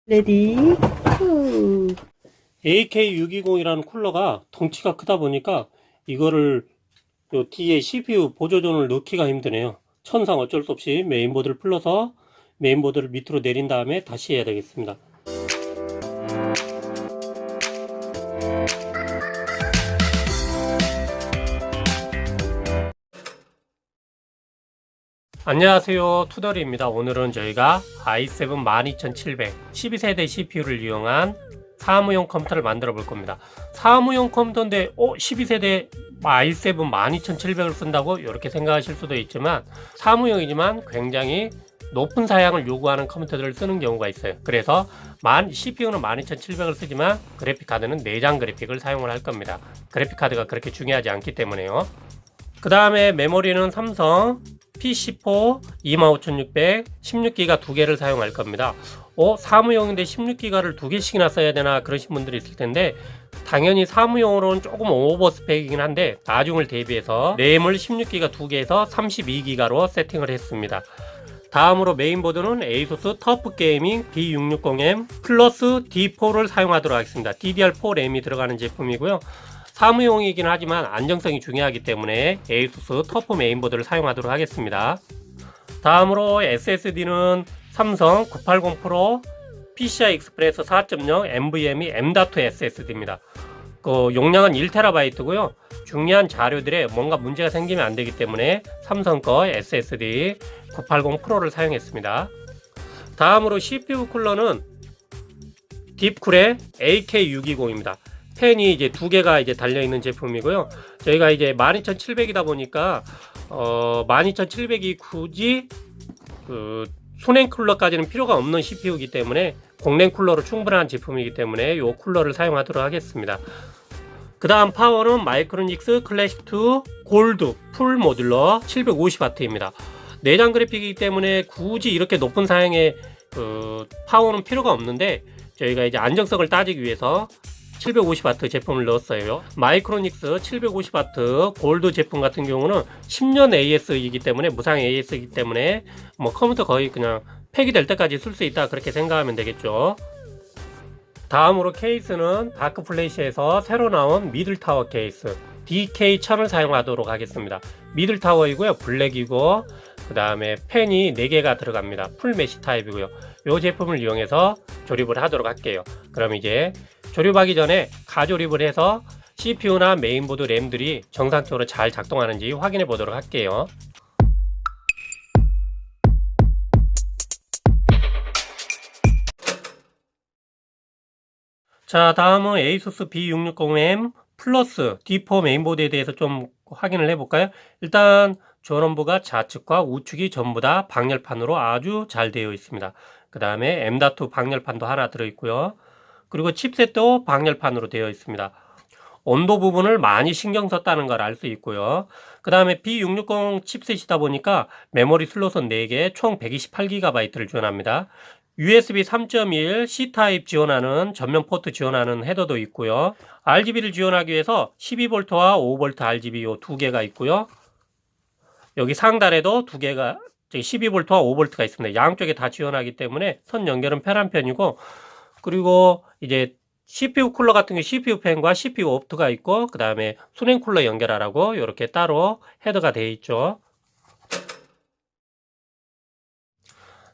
레디 후. AK620이라는 쿨러가 덩치가 크다 보니까 이거를 요 뒤에 CPU 보조존을 넣기가 힘드네요. 천상 어쩔 수 없이 메인보드를 풀러서 메인보드를 밑으로 내린 다음에 다시 해야 되겠습니다. 안녕하세요, 투덜이입니다. 오늘은 저희가 i7 12700 12세대 CPU를 이용한 사무용 컴퓨터를 만들어 볼 겁니다. 사무용 컴퓨터인데 12세대 i7 12700을 쓴다고 이렇게 생각하실 수도 있지만, 사무용이지만 굉장히 높은 사양을 요구하는 컴퓨터들을 쓰는 경우가 있어요. 그래서 CPU는 12700을 쓰지만 그래픽카드는 내장 그래픽을 사용을 할 겁니다. 그래픽카드가 그렇게 중요하지 않기 때문에요. 그 다음에 메모리는 삼성 P4 25600 16기가 두 개를 사용할 겁니다. 사무용인데 16기가를 두 개씩이나 써야 되나 그러신 분들이 있을 텐데, 당연히 사무용으로는 조금 오버 스펙이긴 한데 나중을 대비해서 램을 16기가 두 개에서 32기가로 세팅을 했습니다. 다음으로 메인보드는 ASUS 터프 게이밍 B660M 플러스 D4를 사용하도록 하겠습니다. DDR4 램이 들어가는 제품이고요. 사무용이긴 하지만 안정성이 중요하기 때문에 ASUS 터프 메인보드를 사용하도록 하겠습니다. 다음으로 SSD는 삼성 980 프로 PCI 익스프레스 4.0 NVMe M.2 SSD입니다. 용량은 1TB고요. 중요한 자료들에 뭔가 문제가 생기면 안 되기 때문에 삼성 거 SSD 980 프로를 사용했습니다. 다음으로 CPU 쿨러는 딥쿨의 AK620입니다. 팬이 이제 두 개가 이제 달려있는 제품이고요. 저희가 이제 12700이다 보니까 12700이 굳이 수냉 쿨러까지는 필요가 없는 CPU이기 때문에 공냉 쿨러로 충분한 제품이기 때문에 이 쿨러를 사용하도록 하겠습니다. 그 다음 파워는 마이크로닉스 클래식2 골드 풀 모듈러 750W입니다. 내장 그래픽이기 때문에 굳이 이렇게 높은 사양의 파워는 필요가 없는데, 저희가 이제 안정성을 따지기 위해서 750W 제품을 넣었어요. 마이크로닉스 750W 골드 제품 같은 경우는 10년 AS이기 때문에, 무상 AS이기 때문에 컴퓨터 거의 그냥 폐기될 때까지 쓸 수 있다 그렇게 생각하면 되겠죠. 다음으로 케이스는 다크플래시에서 새로 나온 미들타워 케이스 DK1000을 사용하도록 하겠습니다. 미들타워이고요. 블랙이고, 그 다음에 펜이 4개가 들어갑니다. 풀메시 타입이고요. 이 제품을 이용해서 조립을 하도록 할게요. 그럼 이제 조립하기 전에 가조립을 해서 CPU나 메인보드 램들이 정상적으로 잘 작동하는지 확인해 보도록 할게요. 자, 다음은 ASUS B660M 플러스 D4 메인보드에 대해서 좀 확인을 해 볼까요? 일단 전원부가 좌측과 우측이 전부 다 방열판으로 아주 잘 되어 있습니다. 그 다음에 M.2 방열판도 하나 들어있고요. 그리고 칩셋도 방열판으로 되어 있습니다. 온도 부분을 많이 신경 썼다는 걸 알 수 있고요. 그 다음에 B660 칩셋이다 보니까 메모리 슬롯은 4개, 총 128GB를 지원합니다. USB 3.1 C타입 지원하는 전면 포트 지원하는 헤더도 있고요. RGB를 지원하기 위해서 12V와 5V RGB 이 두 개가 있고요. 여기 상단에도 두 개가 12V와 5V가 있습니다. 양쪽에 다 지원하기 때문에 선 연결은 편한 편이고, 그리고 이제 CPU 쿨러 같은 경우 CPU 팬과 CPU 옵트가 있고, 그 다음에 수냉 쿨러 연결하라고 이렇게 따로 헤더가 되어 있죠.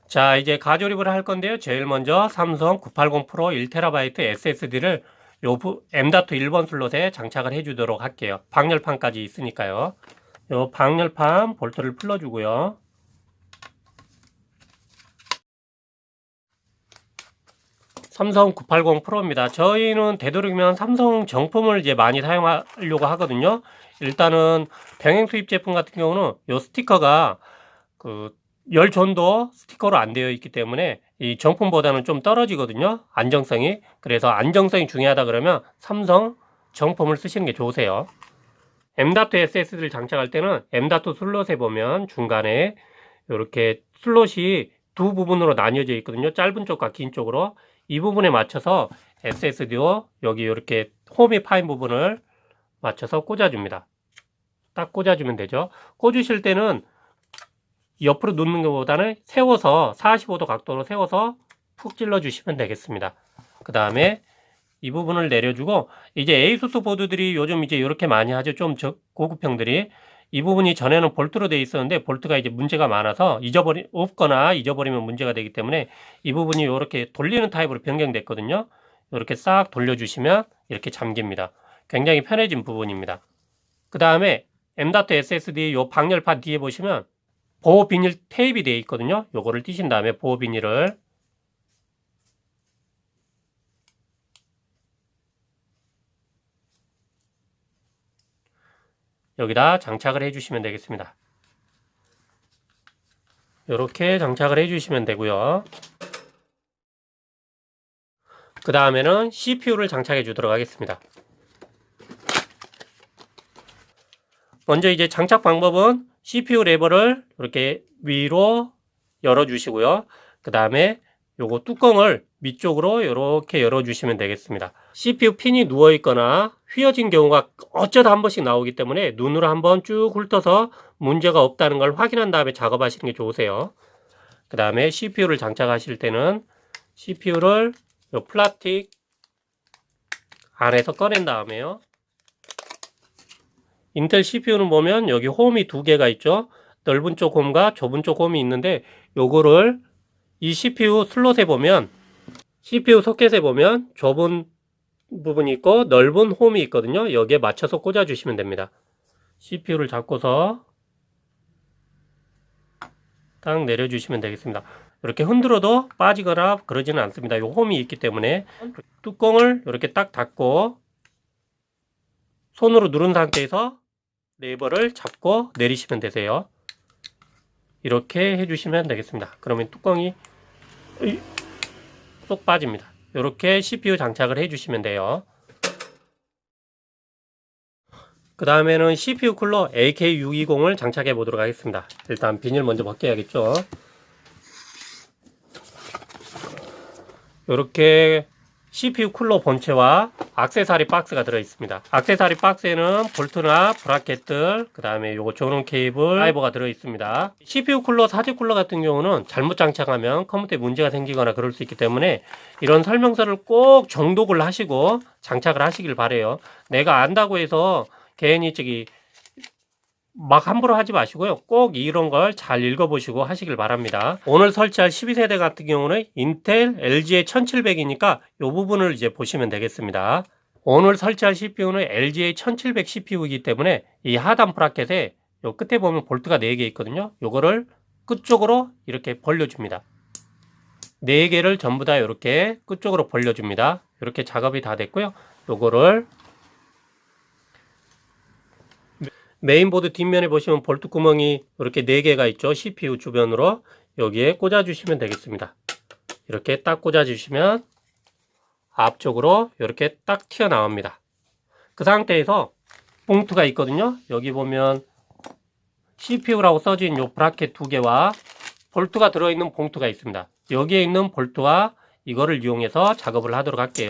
자, 이제 가조립을 할 건데요. 제일 먼저 삼성 980 프로 1TB SSD를 요 M.2 1번 슬롯에 장착을 해주도록 할게요. 방열판까지 있으니까요. 요 방열판 볼트를 풀어주고요. 삼성 980 프로입니다. 저희는 되도록이면 삼성 정품을 이제 많이 사용하려고 하거든요. 일단은 병행 수입 제품 같은 경우는 요 스티커가 열 전도 스티커로 안 되어 있기 때문에 이 정품보다는 좀 떨어지거든요. 안정성이. 그래서 안정성이 중요하다 그러면 삼성 정품을 쓰시는 게 좋으세요. M.2 SSD를 장착할 때는 M.2 슬롯에 보면 중간에 이렇게 슬롯이 두 부분으로 나뉘어져 있거든요. 짧은 쪽과 긴 쪽으로. 이 부분에 맞춰서 SSD로 여기 이렇게 홈이 파인 부분을 맞춰서 꽂아줍니다. 딱 꽂아주면 되죠. 꽂으실 때는 옆으로 놓는 것보다는 세워서 45도 각도로 세워서 푹 찔러 주시면 되겠습니다. 그 다음에 이 부분을 내려주고, 이제 에이수스 보드들이 요즘 이제 이렇게 많이 하죠. 좀 고급형들이. 이 부분이 전에는 볼트로 되어 있었는데 볼트가 이제 문제가 많아서 없거나 잊어버리면 문제가 되기 때문에 이 부분이 이렇게 돌리는 타입으로 변경됐거든요. 이렇게 싹 돌려주시면 이렇게 잠깁니다. 굉장히 편해진 부분입니다. 그 다음에 M.SSD 요 방열판 뒤에 보시면 보호 비닐 테이프이 되어 있거든요. 요거를 띄신 다음에 보호 비닐을 여기다 장착을 해주시면 되겠습니다. 이렇게 장착을 해주시면 되고요. 그 다음에는 CPU를 장착해 주도록 하겠습니다. 먼저 이제 장착 방법은 CPU 레버를 이렇게 위로 열어 주시고요. 그 다음에 요거 뚜껑을 밑쪽으로 이렇게 열어 주시면 되겠습니다. CPU 핀이 누워 있거나 휘어진 경우가 어쩌다 한 번씩 나오기 때문에 눈으로 한번 쭉 훑어서 문제가 없다는 걸 확인한 다음에 작업하시는 게 좋으세요. 그 다음에 CPU를 장착하실 때는 CPU를 요 플라스틱 안에서 꺼낸 다음에요. 인텔 CPU는 보면 여기 홈이 두 개가 있죠. 넓은 쪽 홈과 좁은 쪽 홈이 있는데 요거를 이 CPU 슬롯에 보면 CPU 소켓에 보면 좁은 부분이 있고 넓은 홈이 있거든요. 여기에 맞춰서 꽂아 주시면 됩니다. CPU를 잡고서 딱 내려주시면 되겠습니다. 이렇게 흔들어도 빠지거나 그러지는 않습니다. 이 홈이 있기 때문에 뚜껑을 이렇게 딱 닫고 손으로 누른 상태에서 레버를 잡고 내리시면 되세요. 이렇게 해주시면 되겠습니다. 그러면 뚜껑이 쏙 빠집니다. 이렇게 CPU 장착을 해주시면 돼요. 그 다음에는 CPU 쿨러 AK620을 장착해 보도록 하겠습니다. 일단 비닐 먼저 벗겨야겠죠. 이렇게 CPU 쿨러 본체와 액세서리 박스가 들어 있습니다. 액세서리 박스에는 볼트나 브라켓들, 그 다음에 요거 조는 케이블, 드라이버가 들어 있습니다. CPU 쿨러, 사제 쿨러 같은 경우는 잘못 장착하면 컴퓨터에 문제가 생기거나 그럴 수 있기 때문에 이런 설명서를 꼭 정독을 하시고 장착을 하시길 바래요. 내가 안다고 해서 괜히 막 함부로 하지 마시고요. 꼭 이런 걸 잘 읽어보시고 하시길 바랍니다. 오늘 설치할 12세대 같은 경우는 인텔 LGA 1700이니까 이 부분을 이제 보시면 되겠습니다. 오늘 설치할 CPU는 LGA 1700 CPU이기 때문에 이 하단 브라켓에 요 끝에 보면 볼트가 4개 있거든요. 요거를 끝쪽으로 이렇게 벌려줍니다. 4개를 전부 다 이렇게 끝쪽으로 벌려줍니다. 이렇게 작업이 다 됐고요. 요거를 메인보드 뒷면에 보시면 볼트 구멍이 이렇게 4개가 있죠. CPU 주변으로 여기에 꽂아 주시면 되겠습니다. 이렇게 딱 꽂아 주시면 앞쪽으로 이렇게 딱 튀어나옵니다. 그 상태에서 봉투가 있거든요. 여기 보면 CPU라고 써진 요 브라켓 2개와 볼트가 들어있는 봉투가 있습니다. 여기에 있는 볼트와 이거를 이용해서 작업을 하도록 할게요.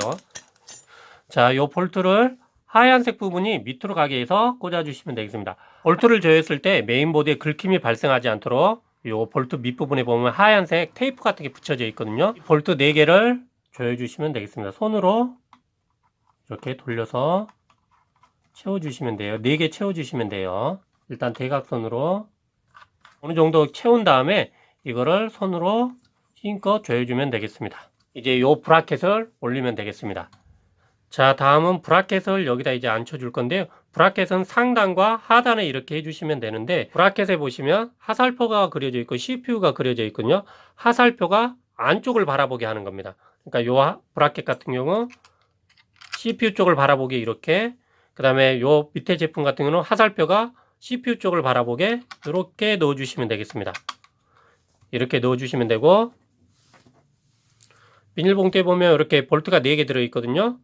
자, 요 볼트를 하얀색 부분이 밑으로 가게 해서 꽂아주시면 되겠습니다. 볼트를 조였을 때 메인보드에 긁힘이 발생하지 않도록 요 볼트 밑부분에 보면 하얀색 테이프 같은 게 붙여져 있거든요. 볼트 4개를 조여주시면 되겠습니다. 손으로 이렇게 돌려서 채워주시면 돼요. 4개 채워주시면 돼요. 일단 대각선으로 어느 정도 채운 다음에 이거를 손으로 힘껏 조여주면 되겠습니다. 이제 요 브라켓을 올리면 되겠습니다. 자, 다음은 브라켓을 여기다 이제 앉혀줄 건데요. 브라켓은 상단과 하단에 이렇게 해주시면 되는데 브라켓에 보시면 하살표가 그려져 있고 CPU가 그려져 있거든요. 하살표가 안쪽을 바라보게 하는 겁니다. 그러니까 요 브라켓 같은 경우 CPU 쪽을 바라보게 이렇게, 그 다음에 요 밑에 제품 같은 경우는 하살표가 CPU 쪽을 바라보게 이렇게 넣어주시면 되겠습니다. 이렇게 넣어주시면 되고, 비닐봉투에 보면 이렇게 볼트가 4개 들어있거든요.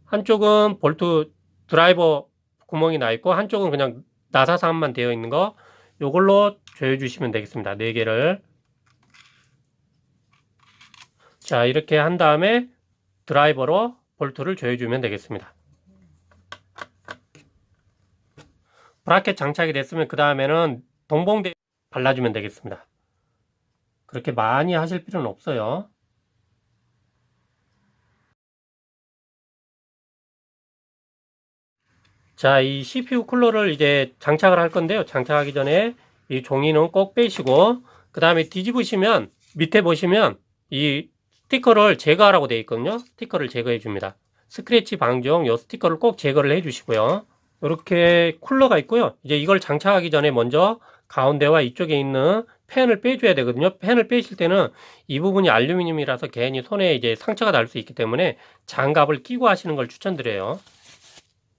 한쪽은 볼트 드라이버 구멍이 나 있고 한쪽은 그냥 나사산만 되어 있는 거, 요걸로 조여주시면 되겠습니다. 4개를. 자, 이렇게 한 다음에 드라이버로 볼트를 조여주면 되겠습니다. 브라켓 장착이 됐으면 그 다음에는 동봉대 발라주면 되겠습니다. 그렇게 많이 하실 필요는 없어요. 자, 이 CPU 쿨러를 이제 장착을 할 건데요. 장착하기 전에 이 종이는 꼭 빼시고, 그 다음에 뒤집으시면 밑에 보시면 이 스티커를 제거하라고 되어 있거든요. 스티커를 제거해 줍니다. 스크래치 방지용 이 스티커를 꼭 제거를 해 주시고요. 이렇게 쿨러가 있고요. 이제 이걸 장착하기 전에 먼저 가운데와 이쪽에 있는 팬을 빼줘야 되거든요. 팬을 빼실 때는 이 부분이 알루미늄이라서 괜히 손에 이제 상처가 날 수 있기 때문에 장갑을 끼고 하시는 걸 추천드려요.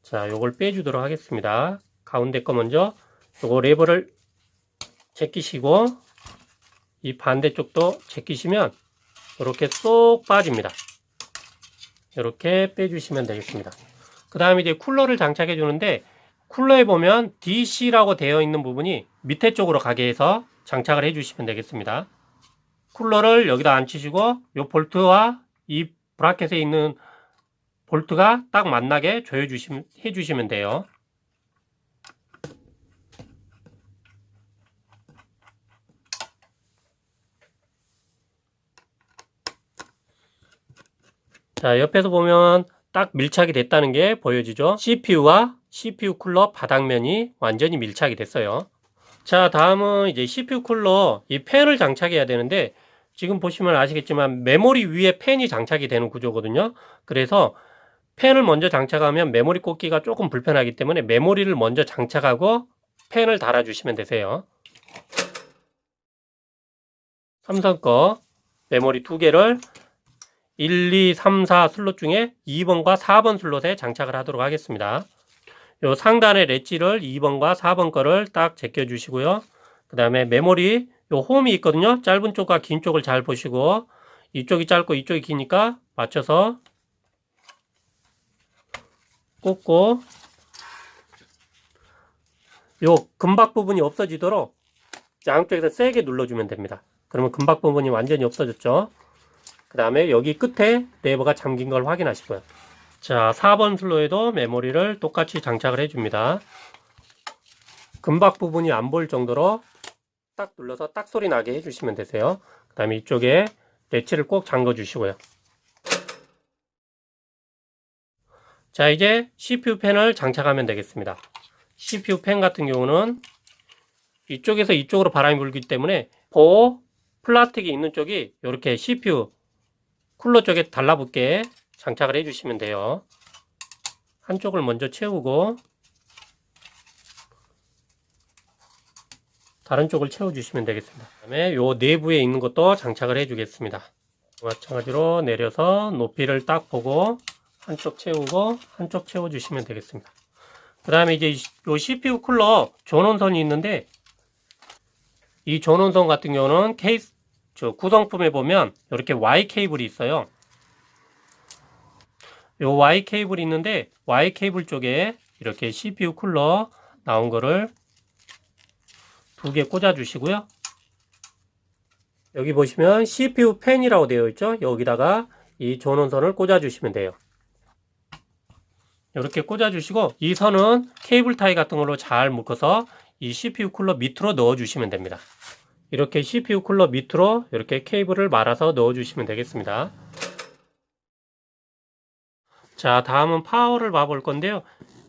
자, 요걸 빼주도록 하겠습니다. 가운데 거 먼저 요거 레버를 제끼시고 이 반대쪽도 제끼시면 이렇게 쏙 빠집니다. 이렇게 빼주시면 되겠습니다. 그 다음에 이제 쿨러를 장착해 주는데 쿨러에 보면 DC라고 되어 있는 부분이 밑에 쪽으로 가게 해서 장착을 해 주시면 되겠습니다. 쿨러를 여기다 앉히시고 이 볼트와 이 브라켓에 있는 볼트가 딱 만나게 해 주시면 돼요. 자, 옆에서 보면 딱 밀착이 됐다는 게 보여지죠. CPU와 CPU 쿨러 바닥면이 완전히 밀착이 됐어요. 자, 다음은 이제 CPU 쿨러 이 팬을 장착해야 되는데 지금 보시면 아시겠지만 메모리 위에 팬이 장착이 되는 구조거든요. 그래서 팬을 먼저 장착하면 메모리 꽂기가 조금 불편하기 때문에 메모리를 먼저 장착하고 팬을 달아주시면 되세요. 삼성 거 메모리 2개를 1, 2, 3, 4 슬롯 중에 2번과 4번 슬롯에 장착을 하도록 하겠습니다. 요 상단의 렛지를 2번과 4번 거를 딱 제껴 주시고요. 그 다음에 메모리 요 홈이 있거든요. 짧은 쪽과 긴 쪽을 잘 보시고 이쪽이 짧고 이쪽이 기니까 맞춰서 꽂고 요 금박 부분이 없어지도록 양쪽에서 세게 눌러주면 됩니다. 그러면 금박 부분이 완전히 없어졌죠. 그 다음에 여기 끝에 레버가 잠긴 걸 확인하시고요. 자, 4번 슬로에도 메모리를 똑같이 장착을 해줍니다. 금박 부분이 안 보일 정도로 딱 눌러서 딱 소리 나게 해주시면 되세요. 그 다음에 이쪽에 렛치를 꼭 잠궈 주시고요. 자, 이제 CPU 팬을 장착하면 되겠습니다. CPU 팬 같은 경우는 이쪽에서 이쪽으로 바람이 불기 때문에 보호 플라스틱이 있는 쪽이 이렇게 CPU 쿨러 쪽에 달라붙게 장착을 해주시면 돼요. 한쪽을 먼저 채우고 다른 쪽을 채워주시면 되겠습니다. 그 다음에 요 내부에 있는 것도 장착을 해주겠습니다. 마찬가지로 내려서 높이를 딱 보고 한쪽 채우고 한쪽 채워주시면 되겠습니다. 그 다음에 이제 요 CPU 쿨러 전원선이 있는데 이 전원선 같은 경우는 케이스 구성품에 보면 이렇게 Y 케이블이 있어요. 요 Y 케이블이 있는데 Y 케이블 쪽에 이렇게 CPU 쿨러 나온 거를 2개 꽂아 주시고요. 여기 보시면 CPU 팬이라고 되어 있죠. 여기다가 이 전원선을 꽂아 주시면 돼요. 이렇게 꽂아 주시고 이 선은 케이블 타이 같은 걸로 잘 묶어서 이 CPU 쿨러 밑으로 넣어 주시면 됩니다. 이렇게 CPU 쿨러 밑으로 이렇게 케이블을 말아서 넣어 주시면 되겠습니다. 자, 다음은 파워를 봐볼 건데요.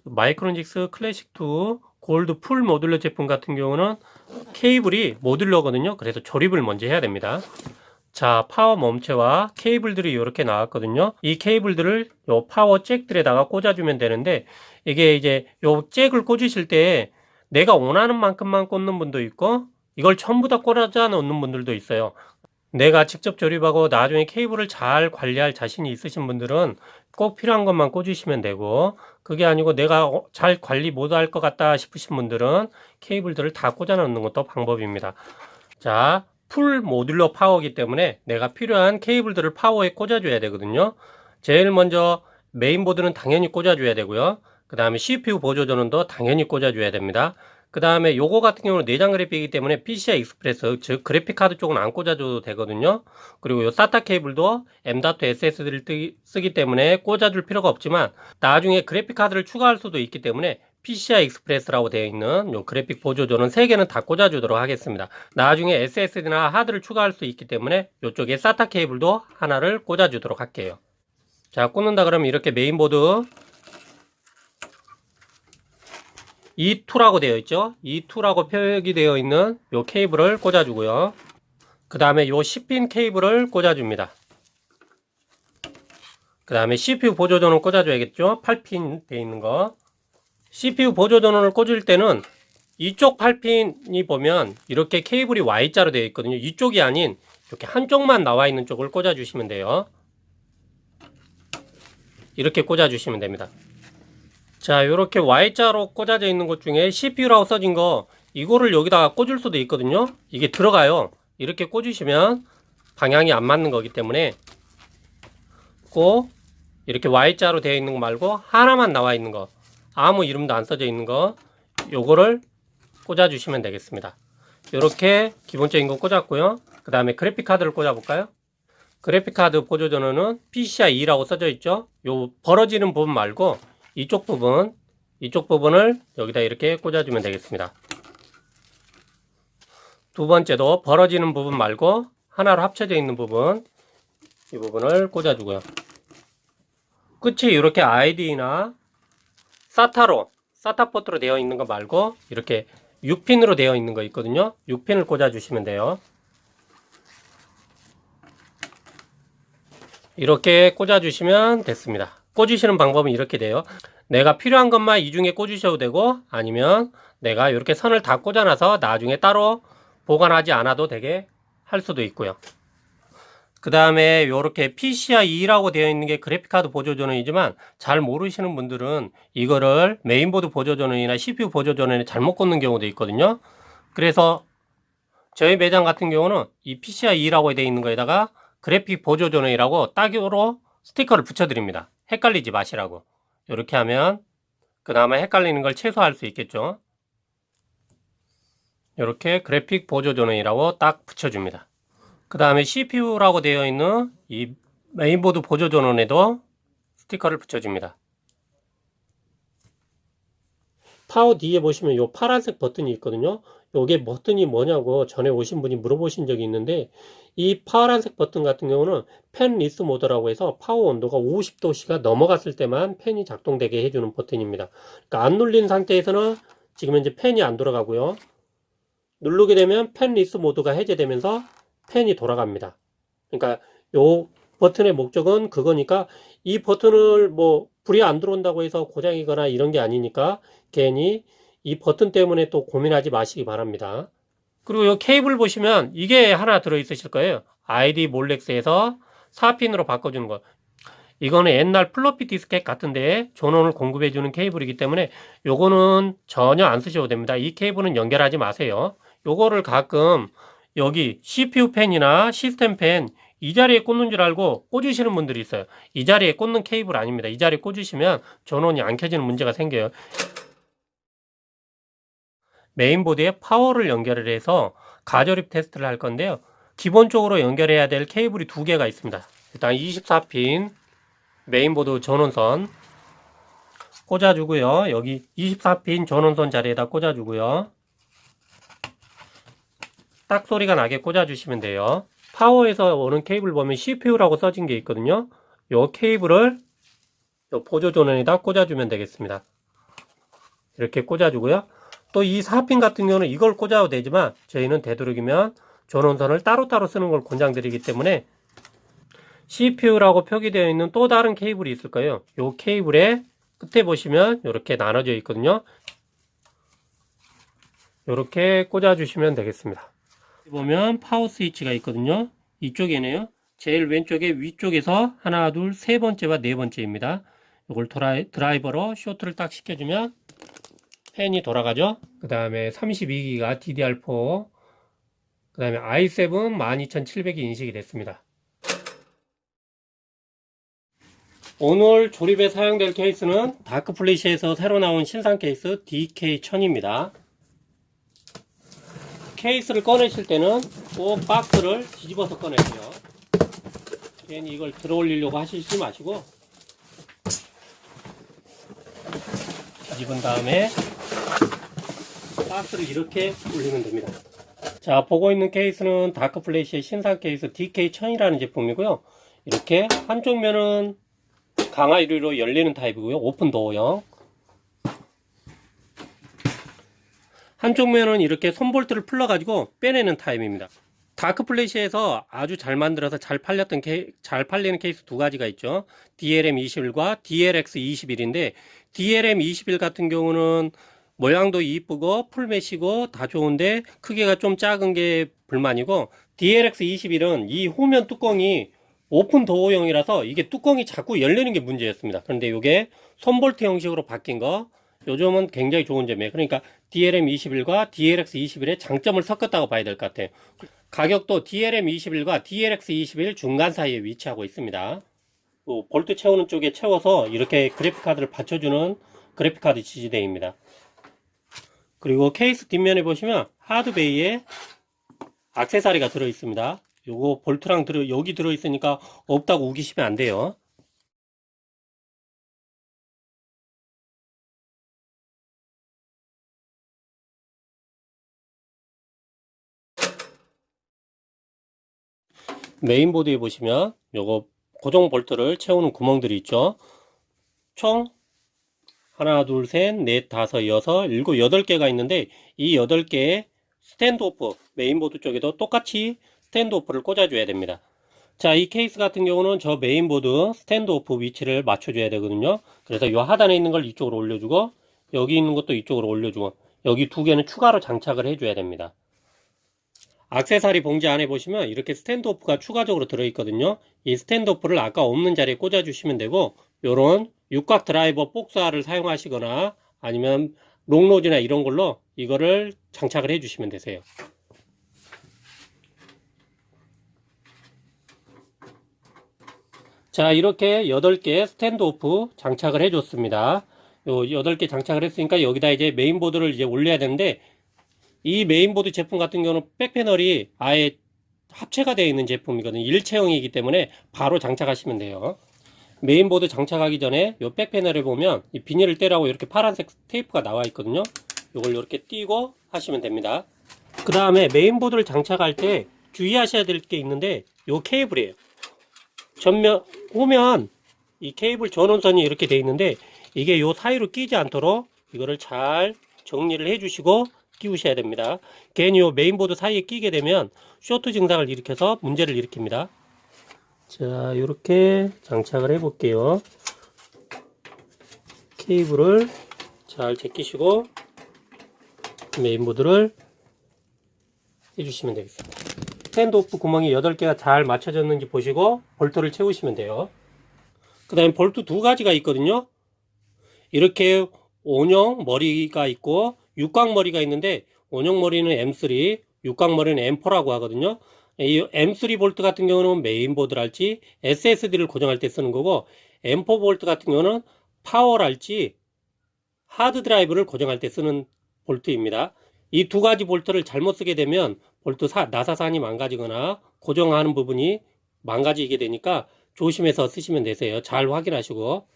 마이크론직스 클래식2 골드 풀 모듈러 제품 같은 경우는 케이블이 모듈러거든요. 그래서 조립을 먼저 해야 됩니다. 자, 파워 멈체와 케이블들이 이렇게 나왔거든요. 이 케이블들을 요 파워 잭들에다가 꽂아주면 되는데 이게 이제 요 잭을 꽂으실 때 내가 원하는 만큼만 꽂는 분도 있고 이걸 전부 다 꽂아 놓는 분들도 있어요. 내가 직접 조립하고 나중에 케이블을 잘 관리할 자신이 있으신 분들은 꼭 필요한 것만 꽂으시면 되고 그게 아니고 내가 잘 관리 못할 것 같다 싶으신 분들은 케이블들을 다 꽂아 놓는 것도 방법입니다. 자, 풀 모듈러 파워이기 때문에 내가 필요한 케이블들을 파워에 꽂아줘야 되거든요. 제일 먼저 메인보드는 당연히 꽂아줘야 되고요. 그 다음에 CPU 보조전원도 당연히 꽂아줘야 됩니다. 그 다음에 요거 같은 경우는 내장 그래픽이기 때문에 PCI 익스프레스 즉 그래픽 카드 쪽은 안 꽂아줘도 되거든요. 그리고 요 SATA 케이블도 M.2 SSD를 쓰기 때문에 꽂아줄 필요가 없지만 나중에 그래픽 카드를 추가할 수도 있기 때문에 PCI 익스프레스라고 되어 있는 요 그래픽 보조전원 3개는 다 꽂아주도록 하겠습니다. 나중에 SSD나 하드를 추가할 수 있기 때문에 이쪽에 SATA 케이블도 하나를 꽂아주도록 할게요. 자, 꽂는다 그러면 이렇게 메인보드 E2라고 되어 있죠. E2라고 표기되어 있는 요 케이블을 꽂아주고요. 그 다음에 요 10핀 케이블을 꽂아줍니다. 그 다음에 CPU 보조전원 꽂아줘야겠죠. 8핀 되어 있는 거. CPU 보조전원을 꽂을 때는 이쪽 8핀이 보면 이렇게 케이블이 Y자로 되어 있거든요. 이쪽이 아닌 이렇게 한쪽만 나와 있는 쪽을 꽂아 주시면 돼요. 이렇게 꽂아 주시면 됩니다. 자, 이렇게 Y자로 꽂아져 있는 것 중에 CPU라고 써진 거 이거를 여기다가 꽂을 수도 있거든요. 이게 들어가요. 이렇게 꽂으시면 방향이 안 맞는 거기 때문에 꼭 이렇게 Y자로 되어 있는 거 말고 하나만 나와 있는 거, 아무 이름도 안 써져 있는 거, 요거를 꽂아 주시면 되겠습니다. 이렇게 기본적인 거 꽂았고요. 그 다음에 그래픽 카드를 꽂아 볼까요? 그래픽 카드 보조전원은 PCI 2라고 써져 있죠. 요 벌어지는 부분 말고 이쪽 부분을 여기다 이렇게 꽂아주면 되겠습니다. 두 번째도 벌어지는 부분 말고 하나로 합쳐져 있는 부분, 이 부분을 꽂아주고요. 끝이 이렇게 ID나 SATA 포트로 되어 있는 거 말고 이렇게 6핀으로 되어 있는 거 있거든요. 6핀을 꽂아주시면 돼요. 이렇게 꽂아주시면 됐습니다. 꽂으시는 방법은 이렇게 돼요. 내가 필요한 것만 이 중에 꽂으셔도 되고, 아니면 내가 이렇게 선을 다 꽂아놔서 나중에 따로 보관하지 않아도 되게 할 수도 있고요. 그 다음에 이렇게 PCI 2라고 되어 있는 게 그래픽카드 보조전원이지만 잘 모르시는 분들은 이거를 메인보드 보조전원이나 CPU 보조전원에 잘못 꽂는 경우도 있거든요. 그래서 저희 매장 같은 경우는 이 PCI 2라고 되어 있는 거에다가 그래픽 보조전원이라고 따로 스티커를 붙여드립니다. 헷갈리지 마시라고. 이렇게 하면 그나마 헷갈리는 걸 최소화할 수 있겠죠. 이렇게 그래픽 보조전원이라고 딱 붙여줍니다. 그 다음에 CPU라고 되어 있는 이 메인보드 보조전원에도 스티커를 붙여줍니다. 파워 뒤에 보시면 이 파란색 버튼이 있거든요. 이게 버튼이 뭐냐고 전에 오신 분이 물어보신 적이 있는데, 이 파란색 버튼 같은 경우는 팬 리스 모드라고 해서 파워 온도가 50도씨가 넘어갔을 때만 팬이 작동되게 해주는 버튼입니다. 그러니까 안 눌린 상태에서는 지금 현재 팬이 안 돌아가고요. 누르게 되면 팬 리스 모드가 해제되면서 팬이 돌아갑니다. 그러니까 요 버튼의 목적은 그거니까, 이 버튼을 뭐 불이 안 들어온다고 해서 고장이거나 이런 게 아니니까 괜히 이 버튼 때문에 또 고민하지 마시기 바랍니다. 그리고 이 케이블 보시면 이게 하나 들어있으실 거예요. ID 몰렉스에서 4핀으로 바꿔주는 거. 이거는 옛날 플로피 디스켓 같은데 전원을 공급해주는 케이블이기 때문에 요거는 전혀 안 쓰셔도 됩니다. 이 케이블은 연결하지 마세요. 요거를 가끔 여기 CPU 팬이나 시스템 팬 이 자리에 꽂는 줄 알고 꽂으시는 분들이 있어요. 이 자리에 꽂는 케이블 아닙니다. 이 자리에 꽂으시면 전원이 안 켜지는 문제가 생겨요. 메인보드에 파워를 연결을 해서 가조립 테스트를 할 건데요. 기본적으로 연결해야 될 케이블이 두 개가 있습니다. 일단 24핀 메인보드 전원선 꽂아주고요. 여기 24핀 전원선 자리에다 꽂아주고요. 딱 소리가 나게 꽂아주시면 돼요. 파워에서 오는 케이블 보면 CPU라고 써진 게 있거든요. 이 케이블을 이 보조전원에다 꽂아주면 되겠습니다. 이렇게 꽂아주고요. 또 이 4핀 같은 경우는 이걸 꽂아도 되지만 저희는 되도록이면 전원선을 따로따로 쓰는 걸 권장드리기 때문에 CPU라고 표기되어 있는 또 다른 케이블이 있을 거예요. 이 케이블의 끝에 보시면 이렇게 나눠져 있거든요. 이렇게 꽂아주시면 되겠습니다. 보면 파워 스위치가 있거든요. 이쪽에네요. 제일 왼쪽에 위쪽에서 하나, 둘, 세 번째와 네 번째입니다. 이걸 드라이버로 쇼트를 딱 시켜주면 팬이 돌아가죠. 그 다음에 32기가 DDR4, 그 다음에 i7 12700이 인식이 됐습니다. 오늘 조립에 사용될 케이스는 다크플래시에서 새로 나온 신상 케이스 DK1000입니다. 케이스를 꺼내실 때는 꼭 박스를 뒤집어서 꺼내세요. 괜히 이걸 들어 올리려고 하시지 마시고 뒤집은 다음에 박스를 이렇게 올리면 됩니다. 자, 보고 있는 케이스는 다크플래시의 신상 케이스 DK1000이라는 제품이고요. 이렇게 한쪽 면은 강화 유리로 열리는 타입이고요. 오픈 도어형. 한쪽 면은 이렇게 손볼트를 풀러 가지고 빼내는 타입입니다. 다크플래시에서 아주 잘 만들어서 잘 팔리는 케이스 두 가지가 있죠. DLM21과 DLX21인데 DLM21 같은 경우는 모양도 이쁘고 풀매시고 다 좋은데 크기가 좀 작은 게 불만이고, DLX21은 이 후면 뚜껑이 오픈 도어형이라서 이게 뚜껑이 자꾸 열리는 게 문제였습니다. 그런데 이게 손볼트 형식으로 바뀐 거, 요즘은 굉장히 좋은 점이에요. 그러니까 DLM21과 DLX21의 장점을 섞었다고 봐야 될 것 같아요. 가격도 DLM21과 DLX21 중간 사이에 위치하고 있습니다. 또 볼트 채우는 쪽에 채워서 이렇게 그래픽카드를 받쳐주는 그래픽카드 지지대입니다. 그리고 케이스 뒷면에 보시면 하드베이에 액세서리가 들어있습니다. 요거 볼트랑 여기 들어있으니까 없다고 우기시면 안 돼요. 메인보드에 보시면 요거 고정 볼트를 채우는 구멍들이 있죠. 총 하나, 둘, 셋, 넷, 다섯, 여섯, 일곱, 8개가 있는데 이 8개에 스탠드오프, 메인보드 쪽에도 똑같이 스탠드오프를 꽂아줘야 됩니다. 자, 이 케이스 같은 경우는 저 메인보드 스탠드오프 위치를 맞춰줘야 되거든요. 그래서 이 하단에 있는 걸 이쪽으로 올려주고, 여기 있는 것도 이쪽으로 올려주고, 여기 두 개는 추가로 장착을 해줘야 됩니다. 액세서리 봉지 안에 보시면 이렇게 스탠드오프가 추가적으로 들어있거든요. 이 스탠드오프를 아까 없는 자리에 꽂아주시면 되고, 요런 육각 드라이버 복사를 사용하시거나 아니면 롱로즈나 이런 걸로 이거를 장착을 해주시면 되세요. 자, 이렇게 8개 스탠드오프 장착을 해줬습니다. 요 8개 장착을 했으니까 여기다 이제 메인보드를 이제 올려야 되는데, 이 메인보드 제품 같은 경우는 백패널이 아예 합체가 되어 있는 제품이거든요. 일체형이기 때문에 바로 장착하시면 돼요. 메인보드 장착하기 전에 이 백패널에 보면 이 비닐을 떼라고 이렇게 파란색 테이프가 나와 있거든요. 이걸 이렇게 띄고 하시면 됩니다. 그 다음에 메인보드를 장착할 때 주의하셔야 될 게 있는데, 이 케이블이에요. 후면 이 케이블 전원선이 이렇게 되어 있는데, 이게 이 사이로 끼지 않도록 이거를 잘 정리를 해 주시고 끼우셔야 됩니다. 괜히 이 메인보드 사이에 끼게 되면 쇼트 증상을 일으켜서 문제를 일으킵니다. 자, 이렇게 장착을 해 볼게요. 케이블을 잘 제끼시고 메인보드를 해주시면 되겠습니다. 스탠드오프 구멍이 8개가 잘 맞춰졌는지 보시고 볼트를 채우시면 돼요. 그 다음에 볼트 두 가지가 있거든요. 이렇게 원형 머리가 있고 육각 머리가 있는데, 원형 머리는 M3, 육각 머리는 M4라고 하거든요. 이 M3 볼트 같은 경우는 메인보드랄지 SSD를 고정할 때 쓰는 거고, M4 볼트 같은 경우는 파워랄지 하드 드라이브를 고정할 때 쓰는 볼트입니다. 이 두 가지 볼트를 잘못 쓰게 되면 볼트 나사산이 망가지거나 고정하는 부분이 망가지게 되니까 조심해서 쓰시면 되세요. 잘 확인하시고.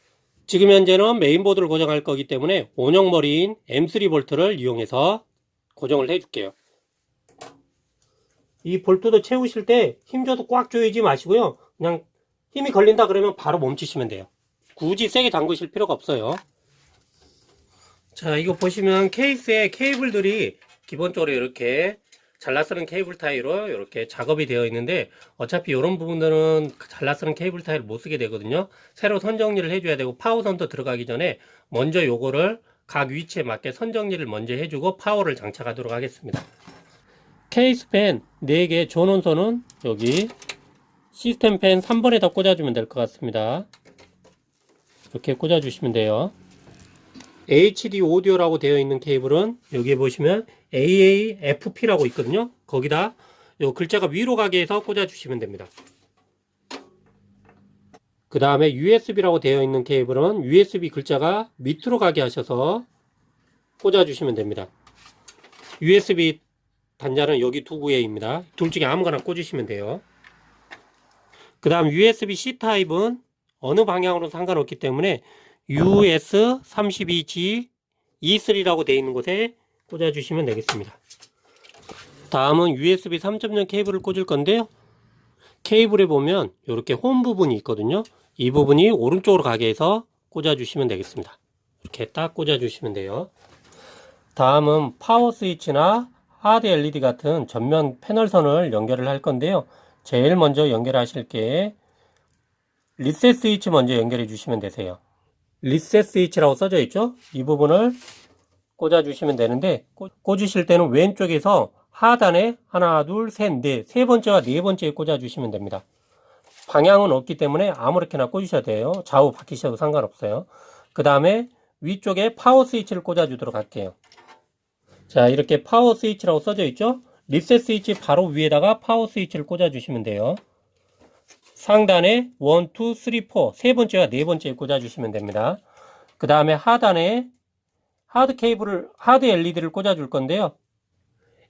지금 현재는 메인보드를 고정할 거기 때문에 원형 머리인 M3 볼트를 이용해서 고정을 해 줄게요. 이 볼트도 채우실 때 힘줘도 꽉 조이지 마시고요. 그냥 힘이 걸린다 그러면 바로 멈추시면 돼요. 굳이 세게 잠그실 필요가 없어요. 자, 이거 보시면 케이스에 케이블들이 기본적으로 이렇게 잘라쓰는 케이블 타이로 이렇게 작업이 되어 있는데, 어차피 이런 부분들은 잘라쓰는 케이블 타이를 못 쓰게 되거든요. 새로 선 정리를 해줘야 되고, 파워선도 들어가기 전에 먼저 요거를 각 위치에 맞게 선 정리를 먼저 해주고 파워를 장착하도록 하겠습니다. 케이스 펜 4개 전원선은 여기 시스템 펜 3번에다 꽂아주면 될 것 같습니다. 이렇게 꽂아주시면 돼요. HD 오디오라고 되어 있는 케이블은 여기에 보시면 AAFP라고 있거든요. 거기다 요 글자가 위로 가게 해서 꽂아주시면 됩니다. 그 다음에 USB라고 되어 있는 케이블은 USB 글자가 밑으로 가게 하셔서 꽂아주시면 됩니다. USB 단자는 여기 두 구에입니다. 둘 중에 아무거나 꽂으시면 돼요. 그 다음 USB-C 타입은 어느 방향으로 상관없기 때문에 US32G E3라고 되어 있는 곳에 꽂아주시면 되겠습니다. 다음은 USB 3.0 케이블을 꽂을 건데요. 케이블에 보면 이렇게 홈 부분이 있거든요. 이 부분이 오른쪽으로 가게 해서 꽂아주시면 되겠습니다. 이렇게 딱 꽂아주시면 돼요. 다음은 파워 스위치나 하드 LED 같은 전면 패널선을 연결을 할 건데요. 제일 먼저 연결하실 게 리셋 스위치 먼저 연결해 주시면 되세요. 리셋 스위치라고 써져 있죠? 이 부분을 꽂아 주시면 되는데, 꽂으실 때는 왼쪽에서 하단에 하나, 둘, 셋, 넷, 세 번째와 네 번째에 꽂아 주시면 됩니다. 방향은 없기 때문에 아무렇게나 꽂으셔도 돼요. 좌우 바뀌셔도 상관없어요. 그 다음에 위쪽에 파워 스위치를 꽂아 주도록 할게요. 자, 이렇게 파워 스위치라고 써져 있죠? 리셋 스위치 바로 위에다가 파워 스위치를 꽂아 주시면 돼요. 상단에 1, 2, 3, 4 세 번째와 네 번째에 꽂아 주시면 됩니다. 그 다음에 하단에 하드 LED를 꽂아 줄 건데요.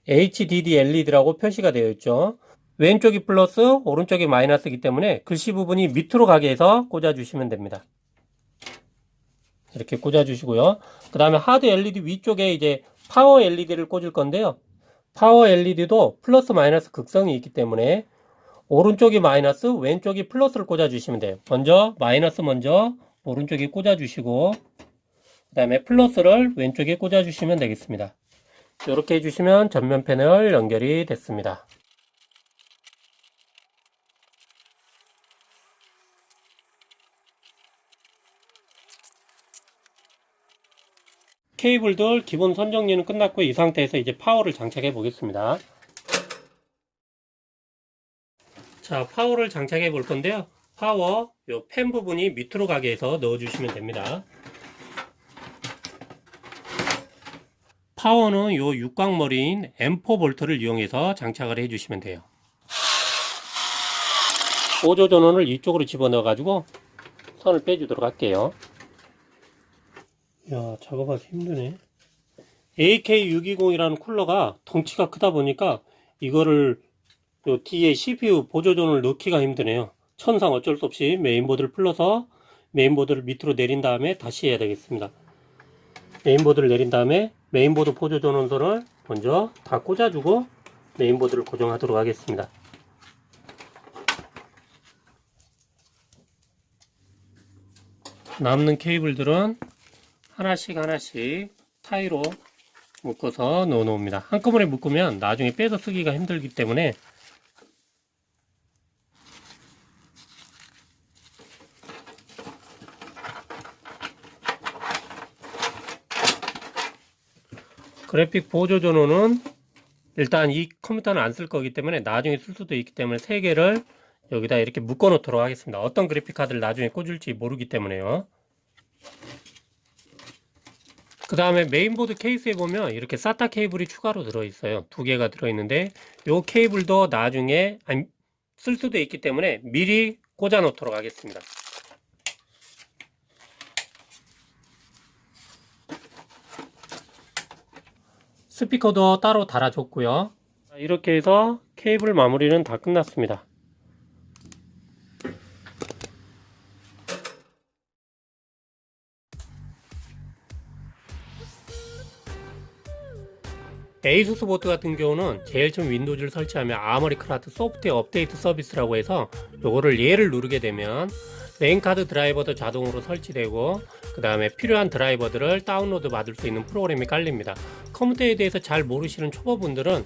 HDD LED라고 표시가 되어 있죠. 왼쪽이 플러스, 오른쪽이 마이너스이기 때문에 글씨 부분이 밑으로 가게 해서 꽂아 주시면 됩니다. 이렇게 꽂아 주시고요. 그 다음에 하드 LED 위쪽에 이제 파워 LED를 꽂을 건데요. 파워 LED도 플러스 마이너스 극성이 있기 때문에 오른쪽이 마이너스, 왼쪽이 플러스를 꽂아 주시면 돼요. 먼저 마이너스 먼저 오른쪽에 꽂아 주시고, 그 다음에 플러스를 왼쪽에 꽂아 주시면 되겠습니다. 이렇게 해주시면 전면 패널 연결이 됐습니다. 케이블들 기본 선정리는 끝났고, 이 상태에서 이제 파워를 장착해 보겠습니다. 자, 파워를 장착해 볼 건데요. 파워 요 펜 부분이 밑으로 가게 해서 넣어 주시면 됩니다. 파워는 요 육각머리인 M4 볼트를 이용해서 장착을 해 주시면 돼요. 보조 전원을 이쪽으로 집어넣어 가지고 선을 빼 주도록 할게요. 야, 작업하기 힘드네. AK620이라는 쿨러가 덩치가 크다 보니까 이거를 요 뒤에 CPU 보조전을 넣기가 힘드네요. 천상 어쩔 수 없이 메인보드를 풀러서 메인보드를 밑으로 내린 다음에 다시 해야 되겠습니다. 메인보드를 내린 다음에 메인보드 보조전원선을 먼저 다 꽂아주고 메인보드를 고정하도록 하겠습니다. 남는 케이블들은 하나씩 타이로 묶어서 넣어 놓습니다. 한꺼번에 묶으면 나중에 빼서 쓰기가 힘들기 때문에 그래픽 보조 전원은 일단 이 컴퓨터는 안 쓸 거기 때문에 나중에 쓸 수도 있기 때문에 3개를 여기다 이렇게 묶어 놓도록 하겠습니다. 어떤 그래픽 카드를 나중에 꽂을지 모르기 때문에요. 그 다음에 메인보드 케이스에 보면 이렇게 SATA 케이블이 추가로 들어있어요. 2개가 들어있는데 이 케이블도 나중에 쓸 수도 있기 때문에 미리 꽂아 놓도록 하겠습니다. 스피커도 따로 달아줬고요. 이렇게 해서 케이블 마무리는 다 끝났습니다. 에이수스 보트 같은 경우는 제일 처음 윈도우즈를 설치하면 아머리크라프트 소프트웨어 업데이트 서비스라고 해서 요거를 얘를 누르게 되면 메인 카드 드라이버도 자동으로 설치되고 그 다음에 필요한 드라이버들을 다운로드 받을 수 있는 프로그램이 깔립니다. 컴퓨터에 대해서 잘 모르시는 초보분들은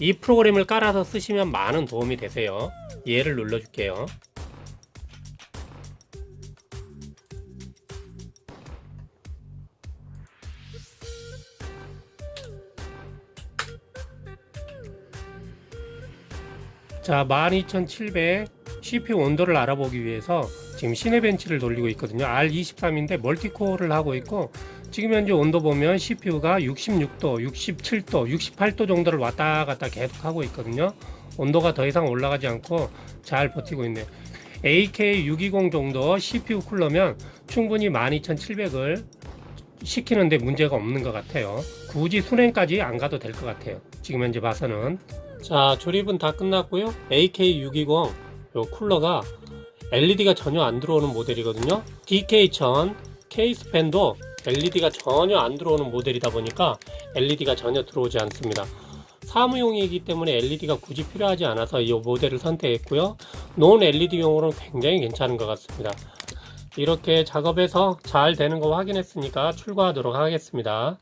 이 프로그램을 깔아서 쓰시면 많은 도움이 되세요. 얘를 눌러줄게요. 자, 12700 CPU 온도를 알아보기 위해서 지금 시네벤치를 돌리고 있거든요. R23인데 멀티코어를 하고 있고 지금 현재 온도 보면 CPU가 66도, 67도, 68도 정도를 왔다 갔다 계속 하고 있거든요. 온도가 더 이상 올라가지 않고 잘 버티고 있네요. AK620 정도 CPU 쿨러면 충분히 12700을 시키는데 문제가 없는 것 같아요. 굳이 순행까지 안 가도 될 것 같아요. 지금 현재 봐서는. 자, 조립은 다 끝났고요. AK620 요 쿨러가 LED가 전혀 안 들어오는 모델이거든요. DK1000 케이스팬도 LED가 전혀 안 들어오는 모델이다 보니까 LED가 전혀 들어오지 않습니다. 사무용이기 때문에 LED가 굳이 필요하지 않아서 이 모델을 선택했고요. 논 LED용으로는 굉장히 괜찮은 것 같습니다. 이렇게 작업해서 잘 되는 거 확인했으니까 출고하도록 하겠습니다.